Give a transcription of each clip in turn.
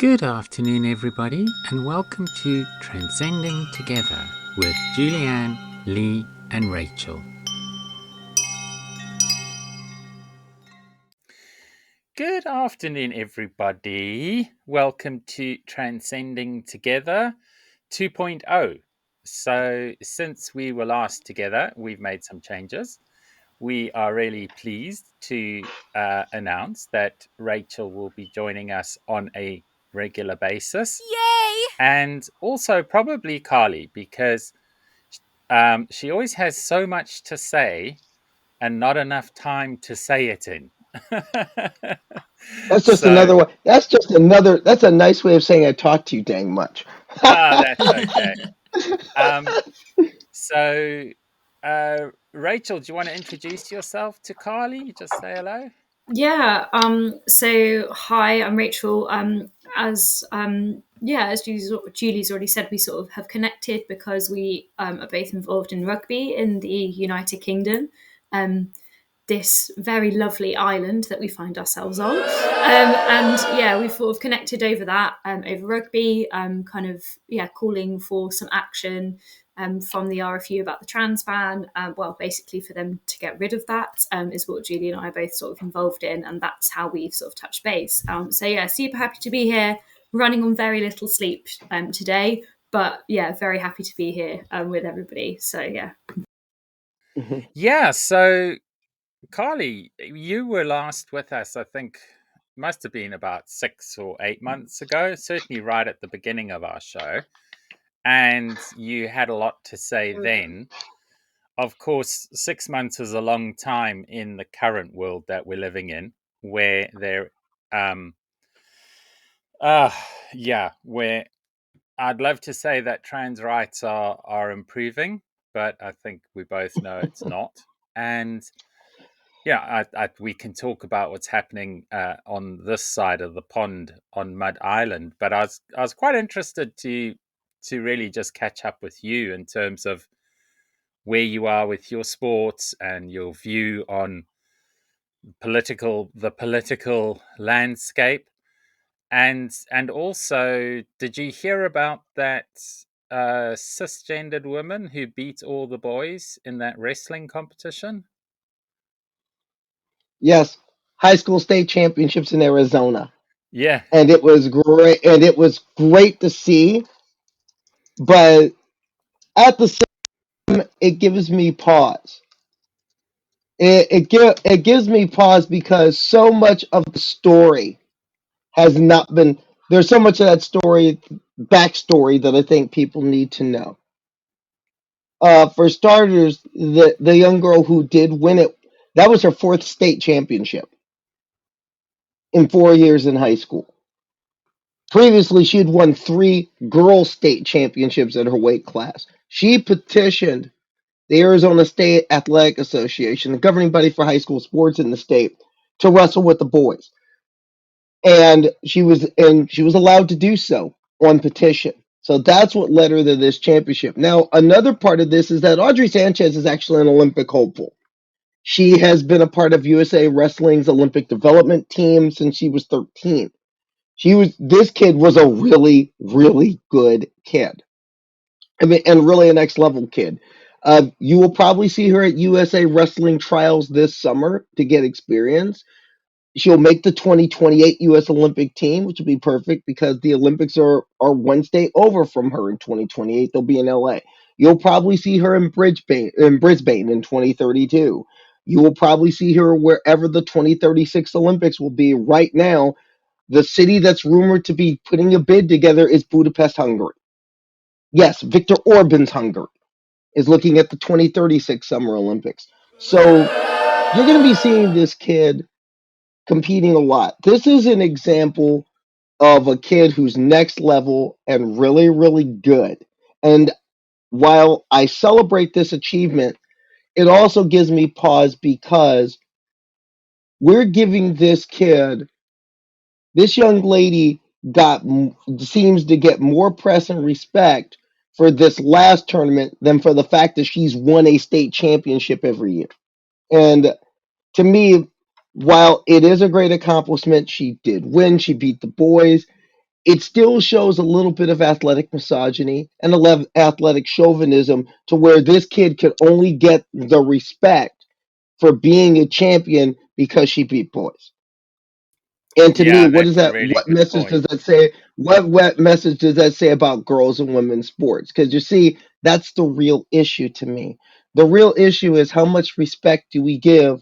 Good afternoon, everybody, and welcome to Transcending Together with Julianne, Lee, and Rachel. Good afternoon, everybody. Welcome to Transcending Together 2.0. So, since we were last together, we've made some changes. We are really pleased to announce that Rachel will be joining us on a regular basis. Yay! And also probably Karleigh, because she always has so much to say and not enough time to say it in. That's just So, another one. That's a nice way of saying I talk to you dang much. that's okay. Um, so, Rachel, do you want to introduce yourself to Karleigh? Just say hello. Yeah. So hi, I'm Rachel. As Julie's already said, we sort of have connected because we are both involved in rugby in the United Kingdom. This very lovely island that we find ourselves on. We've sort of connected over that, over rugby, calling for some action from the RFU about the trans ban. Basically for them to get rid of that is what Julie and I are both sort of involved in, and that's how we've sort of touched base. Super happy to be here, running on very little sleep today, but yeah, very happy to be here with everybody. So yeah. Yeah, so Karleigh, you were last with us, I think, must have been about 6 or 8 months ago, certainly right at the beginning of our show. And you had a lot to say then. Of course, 6 months is a long time in the current world that we're living in, where where I'd love to say that trans rights are improving, but I think we both know it's not. And yeah, we can talk about what's happening on this side of the pond on Mud Island, but I was quite interested to really just catch up with you in terms of where you are with your sports and your view on the political landscape, and also, did you hear about that cisgendered woman who beat all the boys in that wrestling competition? Yes, high school state championships in Arizona, Yeah. and it was great. And it was great to see, but at the same, it gives me pause. It gives me pause because so much of the story has not been. There's so much of that story backstory that I think people need to know. For starters, the young girl who did win it, that was her fourth state championship in 4 years in high school. Previously, she had won three girls' state championships at her weight class. She petitioned the Arizona State Athletic Association, the governing body for high school sports in the state, to wrestle with the boys, and she was allowed to do so on petition. So that's what led her to this championship. Now, another part of this is that Audrey Sanchez is actually an Olympic hopeful. She has been a part of USA Wrestling's Olympic development team since she was 13. This kid was a really, really good kid. I mean, and really a next level kid. You will probably see her at USA Wrestling trials this summer to get experience. She'll make the 2028 U.S. Olympic team, which will be perfect because the Olympics are one state over from her in 2028. They'll be in L.A. You'll probably see her in Brisbane in 2032. You will probably see her wherever the 2036 Olympics will be. Right now, the city that's rumored to be putting a bid together is Budapest, Hungary. Yes, Viktor Orban's Hungary is looking at the 2036 Summer Olympics. So you're going to be seeing this kid competing a lot. This is an example of a kid who's next level and really, really good. And while I celebrate this achievement, it also gives me pause because we're giving this young lady seems to get more press and respect for this last tournament than for the fact that she's won a state championship every year. And to me, while it is a great accomplishment, she did win. She beat the boys. it still shows a little bit of athletic misogyny and athletic chauvinism to where this kid could only get the respect for being a champion because she beat boys. And to me, Yeah, what is that's a that? really What good message does point. that say? What message does that say about girls and women's sports? Because you see, that's the real issue to me. The real issue is how much respect do we give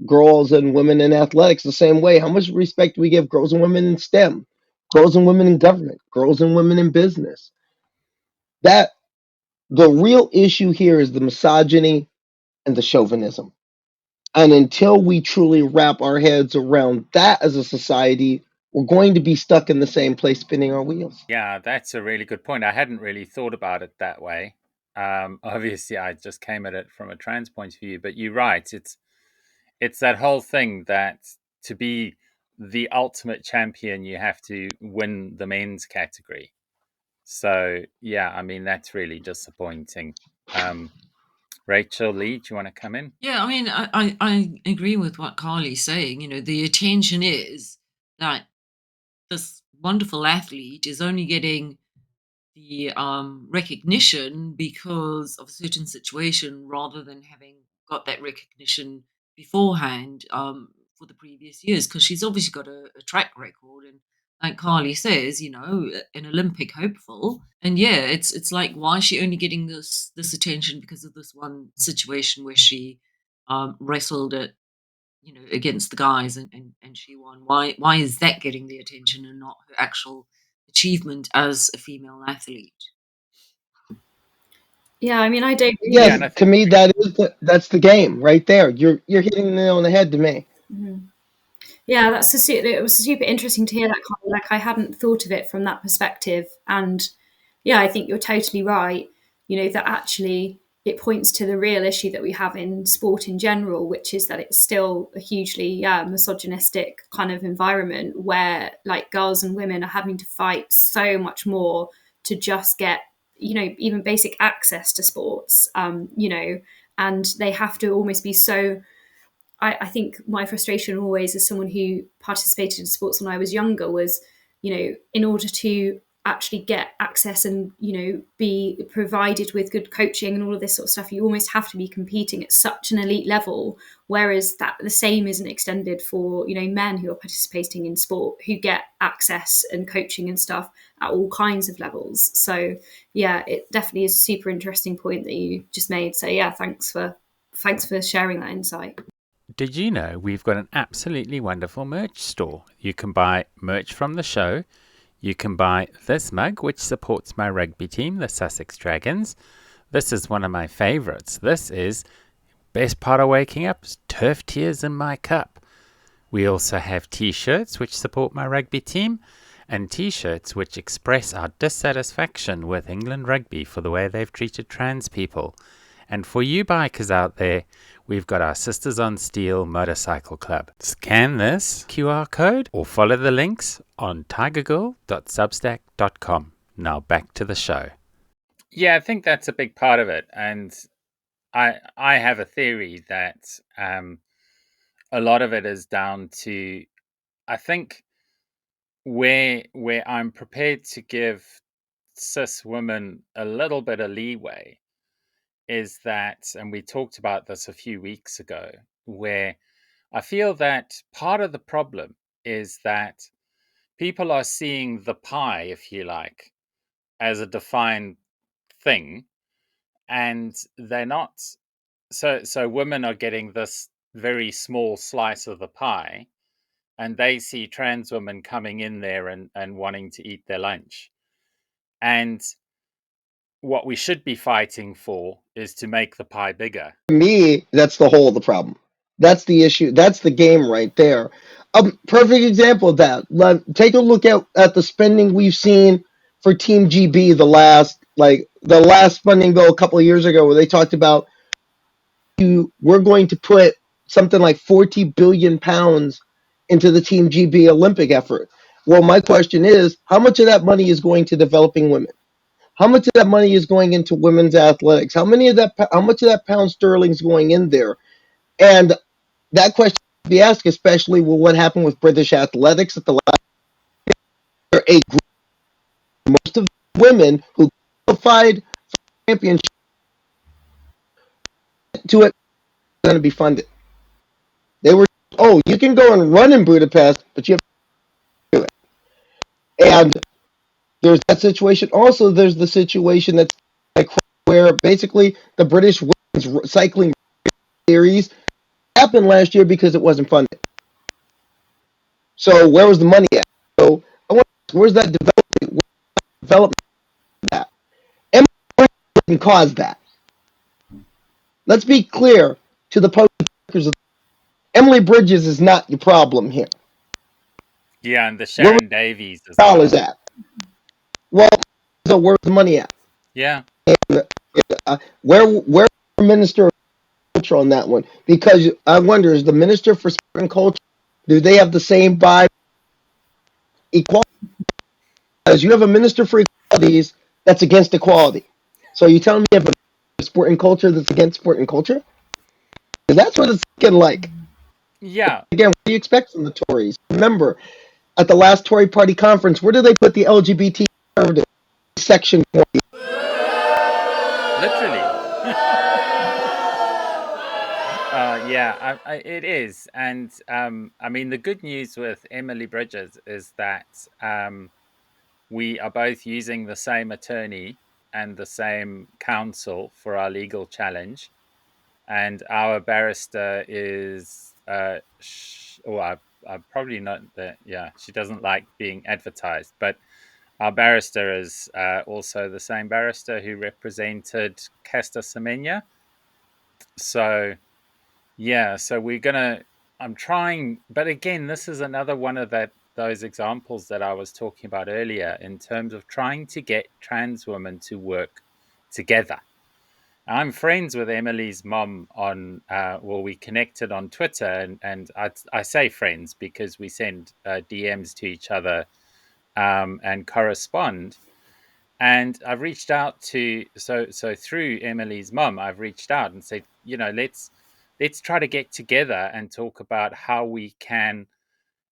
girls and women in athletics the same way? How much respect do we give girls and women in STEM, girls and women in government, girls and women in business? That the real issue here is the misogyny and the chauvinism. And until we truly wrap our heads around that as a society, we're going to be stuck in the same place spinning our wheels. Yeah, that's a really good point. I hadn't really thought about it that way. Obviously, I just came at it from a trans point of view, but you're right. It's that whole thing that to be the ultimate champion, you have to win the men's category. So yeah, I mean that's really disappointing. Um, Rachel Lee, do you want to come in? Yeah, I mean, I agree with what Carly's saying. The attention is that this wonderful athlete is only getting the recognition because of a certain situation rather than having got that recognition beforehand for the previous years, because she's obviously got a track record, and like Carly says, an Olympic hopeful. And yeah, it's like, why is she only getting this attention because of this one situation where she wrestled it, against the guys, and she won? Why is that getting the attention and not her actual achievement as a female athlete? Yeah, I mean, I don't Yeah, Yes, and really. I to think me that's the game right there. You're hitting the nail on the head to me. Mhm. Yeah, it was super interesting to hear that. Like, I hadn't thought of it from that perspective, and yeah, I think you're totally right. That actually it points to the real issue that we have in sport in general, which is that it's still a hugely misogynistic kind of environment where like girls and women are having to fight so much more to just get even basic access to sports. And they have to almost be so. I think my frustration always as someone who participated in sports when I was younger was, in order to actually get access and, be provided with good coaching and all of this sort of stuff, you almost have to be competing at such an elite level. Whereas that the same isn't extended for, men who are participating in sport who get access and coaching and stuff at all kinds of levels. So yeah, it definitely is a super interesting point that you just made. So yeah, thanks for sharing that insight. did you know we've got an absolutely wonderful merch store? You can buy merch from the show. You can buy this mug, which supports my rugby team, the Sussex Dragons. This is one of my favourites. This is best part of waking up, turf tears in my cup. We also have t-shirts which support my rugby team, and t-shirts which express our dissatisfaction with England rugby for the way they've treated trans people. And for you bikers out there, we've got our Sisters on Steel Motorcycle Club. Scan this QR code or follow the links on tigergirl.substack.com. Now back to the show. Yeah, I think that's a big part of it. And I have a theory that a lot of it is down to, I think, where I'm prepared to give cis women a little bit of leeway is that, and we talked about this a few weeks ago, where I feel that part of the problem is that people are seeing the pie, if you like, as a defined thing, and they're not. So women are getting this very small slice of the pie, and they see trans women coming in there and wanting to eat their lunch. And what we should be fighting for is to make the pie bigger. For me, that's the whole of the problem. That's the issue. That's the game right there. Perfect example of that. Take a look at the spending we've seen for Team GB the last funding bill a couple of years ago where they talked about we're going to put something like 40 billion pounds into the Team GB Olympic effort. Well, my question is, how much of that money is going to developing women? How much of that money is going into women's athletics? How much of that pound sterling is going in there? And that question to be asked, especially with what happened with British athletics at the last year, a women who qualified championship to it going to be funded. They were, oh, you can go and run in Budapest, but you have to do it. And there's that situation. Also, there's the situation that's like where basically the British women's cycling series happened last year because it wasn't funded. So where was the money at? So I wonder, where's that development at? Emily didn't cause that. Let's be clear to the posters. Emily Bridges is not your problem here. Yeah, and the Where was Sharon Davies as the dollars well. at? Well, so where's the money at? Yeah. Where Minister of Culture on that one? Because I wonder, is the Minister for Sport and Culture, do they have the same vibe? Equality? Because you have a Minister for Equalities that's against equality. So you telling me you have a sport and culture that's against sport and culture? Because that's what it's looking like. Yeah. Again, what do you expect from the Tories? Remember, at the last Tory Party conference, where did they put the LGBT section? Literally. Yeah, it is. And I mean, the good news with Emily Bridges is that we are both using the same attorney and the same counsel for our legal challenge. And our barrister is, I'm probably not that, yeah, she doesn't like being advertised, but our barrister is also the same barrister who represented Casta Semenya. So, yeah, so I'm trying, but again, this is another one of those examples that I was talking about earlier in terms of trying to get trans women to work together. I'm friends with Emily's mom on, well, we connected on Twitter, and I say friends because we send DMs to each other and correspond. And I've reached out to, so through Emily's mom, I've reached out and said, let's try to get together and talk about how we can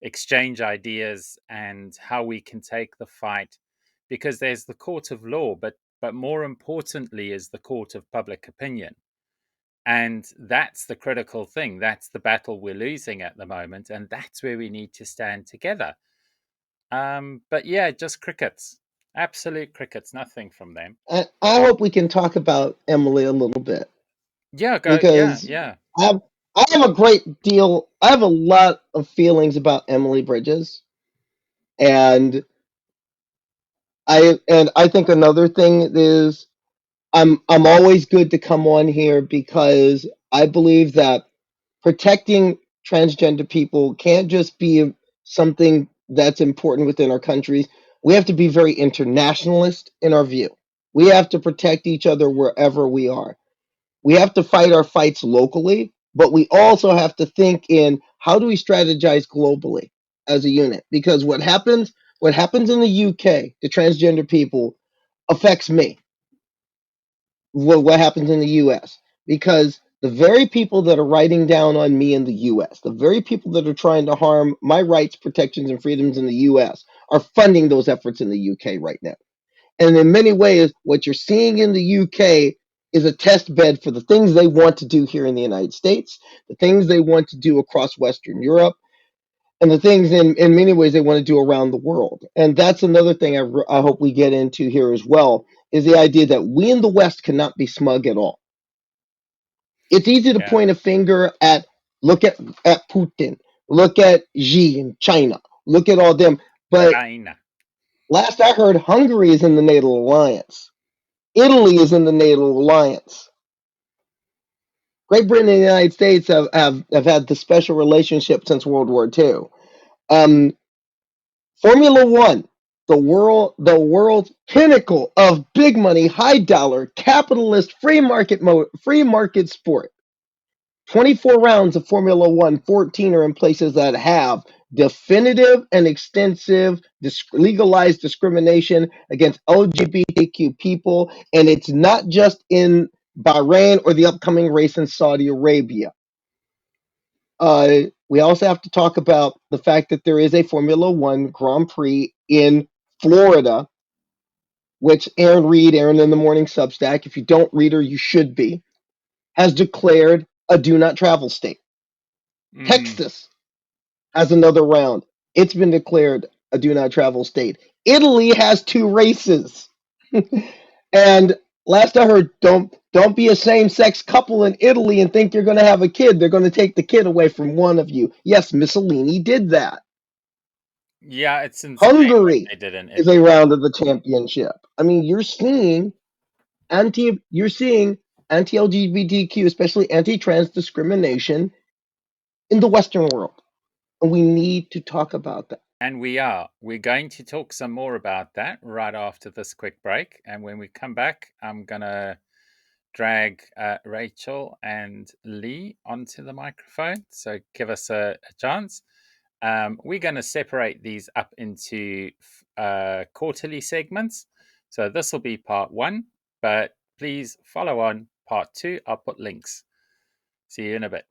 exchange ideas and how we can take the fight, because there's the court of law, but more importantly is the court of public opinion. And that's the critical thing. That's the battle we're losing at the moment. And that's where we need to stand together. But yeah, just crickets, absolute crickets, nothing from them. I hope we can talk about Emily a little bit Yeah, go. Yeah, because yeah, I have, I have a great deal, I have a lot of feelings about Emily Bridges. And I think another thing is I'm always good to come on here because I believe that protecting transgender people can't just be something that's important within our countries. We have to be very internationalist in our view. We have to protect each other wherever we are. We have to fight our fights locally, but we also have to think in how do we strategize globally as a unit? Because what happens in the UK to transgender people affects me. What happens in the US? Because the very people that are writing down on me in the US, the very people that are trying to harm my rights, protections, and freedoms in the US are funding those efforts in the UK right now. And in many ways, what you're seeing in the UK is a test bed for the things they want to do here in the United States, the things they want to do across Western Europe, and the things in many ways they want to do around the world. And that's another thing I hope we get into here as well, is the idea that we in the West cannot be smug at all. It's easy to yeah. point a finger at, look at Putin, look at Xi in China, look at all them. But China. last I heard, Hungary is in the NATO alliance. Italy is in the NATO alliance. Great Britain and the United States have had the special relationship since World War II. Um, Formula One, the world's pinnacle of big money, high dollar, capitalist, free market sport. 24 rounds of Formula One, 14 are in places that have definitive and extensive legalized discrimination against LGBTQ people. And it's not just in Bahrain or the upcoming race in Saudi Arabia. We also have to talk about the fact that there is a Formula One Grand Prix in Florida which Aaron in the Morning Substack, if you don't read her, you should be, has declared a do not travel state. Texas has another round. It's been declared a do not travel state. Italy has 2 races. And last I heard, don't be a same-sex couple in Italy and think you're going to have a kid. They're going to take the kid away from one of you. Yes, Mussolini did that. Yeah, it's insane what Hungary they did in is a Italy. round of the championship. I mean, you're seeing anti-LGBTQ, especially anti-trans discrimination in the Western world. And we need to talk about that. And we're going to talk some more about that right after this quick break. And when we come back, I'm going to drag Rachel and Lee onto the microphone. So give us a chance. We're going to separate these up into quarterly segments. So this will be part 1, but please follow on part 2. I'll put links. See you in a bit.